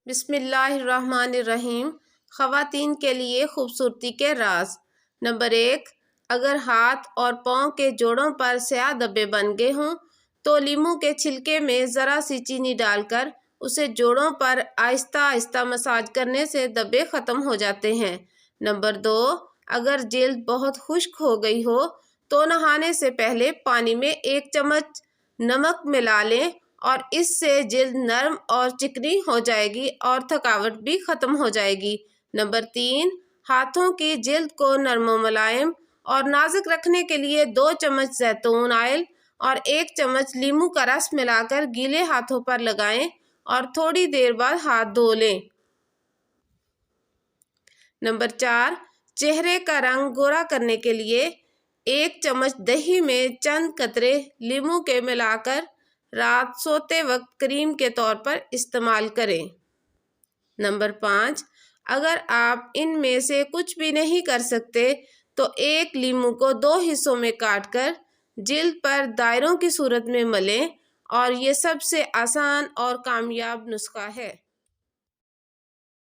بسم اللہ الرحمن الرحیم۔ خواتین کے لیے خوبصورتی کے راز۔ نمبر 1، اگر ہاتھ اور پاؤں کے جوڑوں پر سیاہ دھبے بن گئے ہوں تو لیموں کے چھلکے میں ذرا سی چینی ڈال کر اسے جوڑوں پر آہستہ آہستہ مساج کرنے سے دھبے ختم ہو جاتے ہیں۔ نمبر 2، اگر جلد بہت خشک ہو گئی ہو تو نہانے سے پہلے پانی میں 1 چمچ نمک ملا لیں اور اس سے جلد نرم اور چکنی ہو جائے گی اور تھکاوٹ بھی ختم ہو جائے گی۔ نمبر 3، ہاتھوں کی جلد کو نرم و ملائم اور نازک رکھنے کے لیے 2 چمچ زیتون آئل اور 1 چمچ لیموں کا رس ملا کر گیلے ہاتھوں پر لگائیں اور تھوڑی دیر بعد ہاتھ دھو لیں۔ نمبر 4، چہرے کا رنگ گورا کرنے کے لیے 1 چمچ دہی میں چند قطرے لیموں کے ملا کر رات سوتے وقت کریم کے طور پر استعمال کریں۔ نمبر 5، اگر آپ ان میں سے کچھ بھی نہیں کر سکتے تو 1 لیموں کو 2 حصوں میں کاٹ کر جلد پر دائروں کی صورت میں ملیں اور یہ سب سے آسان اور کامیاب نسخہ ہے۔